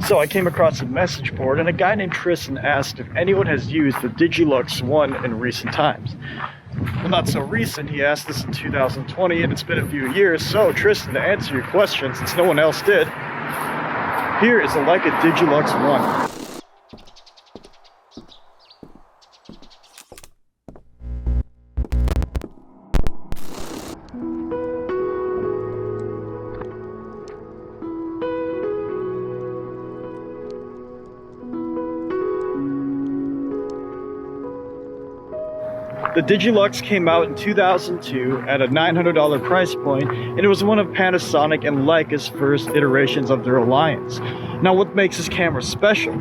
So I came across a message board and a guy named Tristan asked if anyone has used the Digilux 1 in recent times. Well, not so recent, he asked this in 2020 and it's been a few years, so Tristan, to answer your question since no one else did, here is the Leica Digilux 1. The Digilux came out in 2002 at a $900 price point, and it was one of Panasonic and Leica's first iterations of their alliance. Now, what makes this camera special?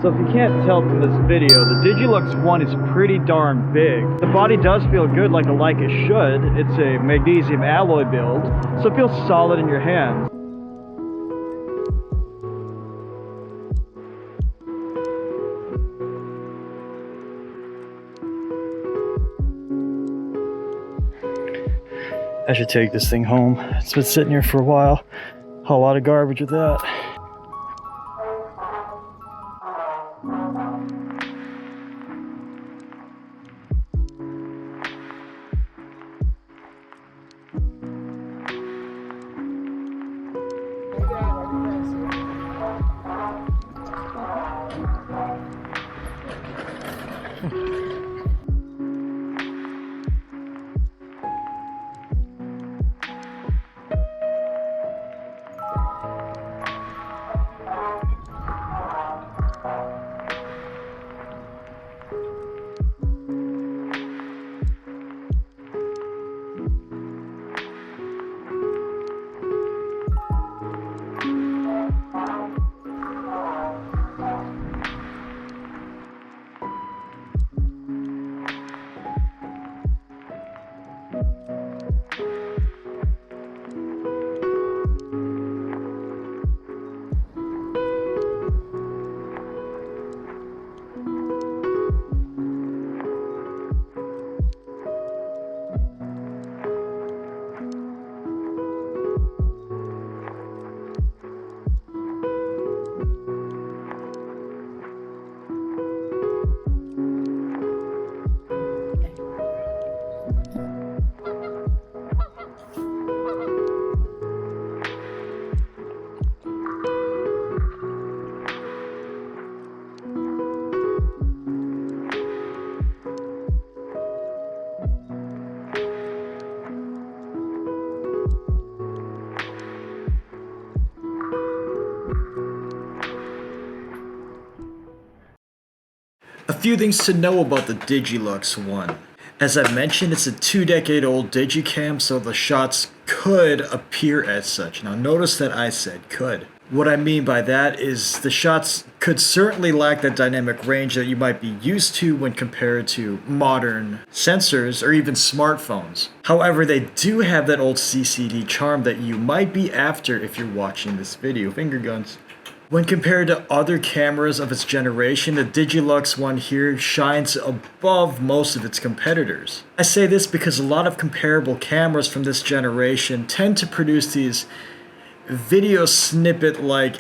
So if you can't tell from this video, the Digilux 1 is pretty darn big. The body does feel good like a Leica should. It's a magnesium alloy build, so it feels solid in your hand. I should take this thing home. It's been sitting here for a while. A whole lot of garbage with that. A few things to know about the Digilux 1. As I mentioned, it's a 2-decade-old Digicam, so the shots could appear as such. Now notice that I said could. What I mean by that is the shots could certainly lack that dynamic range that you might be used to when compared to modern sensors or even smartphones. However, they do have that old CCD charm that you might be after if you're watching this video. Finger guns. When compared to other cameras of its generation, the Digilux 1 here shines above most of its competitors. I say this because a lot of comparable cameras from this generation tend to produce these video snippet-like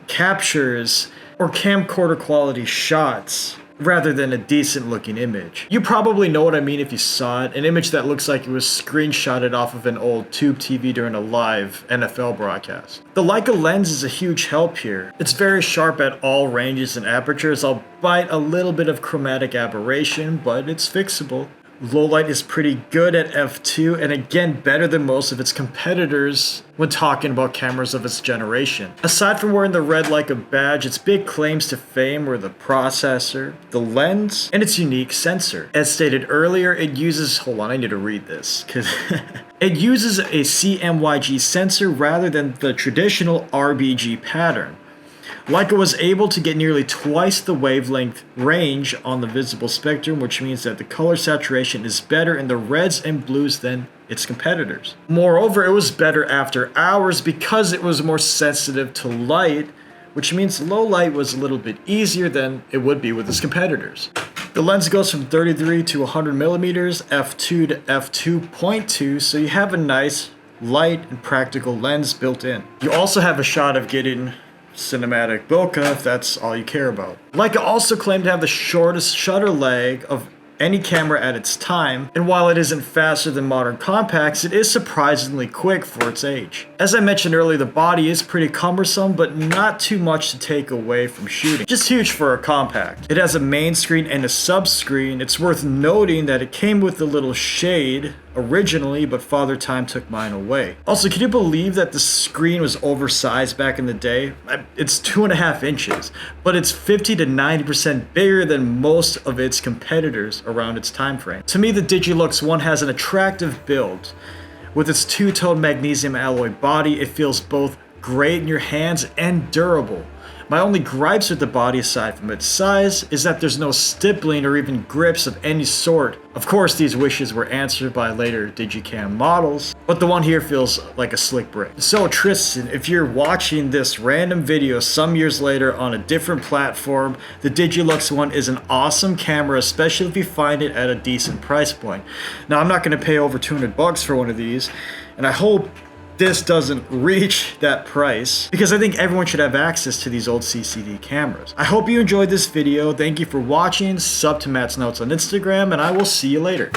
captures or camcorder quality shots rather than a decent looking image. You probably know what I mean if you saw it, an image that looks like it was screenshotted off of an old tube TV during a live NFL broadcast. The Leica lens is a huge help here. It's very sharp at all ranges and apertures, albeit a little bit of chromatic aberration, but it's fixable. Low light is pretty good at f2 and again better than most of its competitors when talking about cameras of its generation. Aside from wearing the red Leica badge, its big claims to fame were the processor, the lens, and its unique sensor. As stated earlier, it uses, hold on, I need to read this, because it uses a CMYG sensor rather than the traditional RBG pattern. Leica was able to get nearly twice the wavelength range on the visible spectrum, which means that the color saturation is better in the reds and blues than its competitors. Moreover, it was better after hours because it was more sensitive to light, which means low light was a little bit easier than it would be with its competitors. The lens goes from 33 to 100 millimeters, f2 to f2.2, so you have a nice, light, and practical lens built in. You also have a shot of getting cinematic bokeh if that's all you care about. Leica also claimed to have the shortest shutter lag of any camera at its time, and while it isn't faster than modern compacts, it is surprisingly quick for its age. As I mentioned earlier, the body is pretty cumbersome, but not too much to take away from shooting. Just huge for a compact. It has a main screen and a sub screen. It's worth noting that it came with a little shade originally, but Father Time took mine away. Also, can you believe that the screen was oversized back in the day? It's 2.5 inches, but it's 50 to 90% bigger than most of its competitors around its time frame. To me, the Digilux One has an attractive build. With its two-tone magnesium alloy body, it feels both great in your hands and durable. My only gripes with the body, aside from its size, is that there's no stippling or even grips of any sort. Of course, these wishes were answered by later Digicam models, but the one here feels like a slick brick. So Tristan, if you're watching this random video some years later on a different platform, the Digilux One is an awesome camera, especially if you find it at a decent price point. Now, I'm not going to pay over $200 for one of these, and I hope this doesn't reach that price, because I think everyone should have access to these old CCD cameras. I hope you enjoyed this video. Thank you for watching. Sub to Matt's Notes on Instagram, and I will see you later.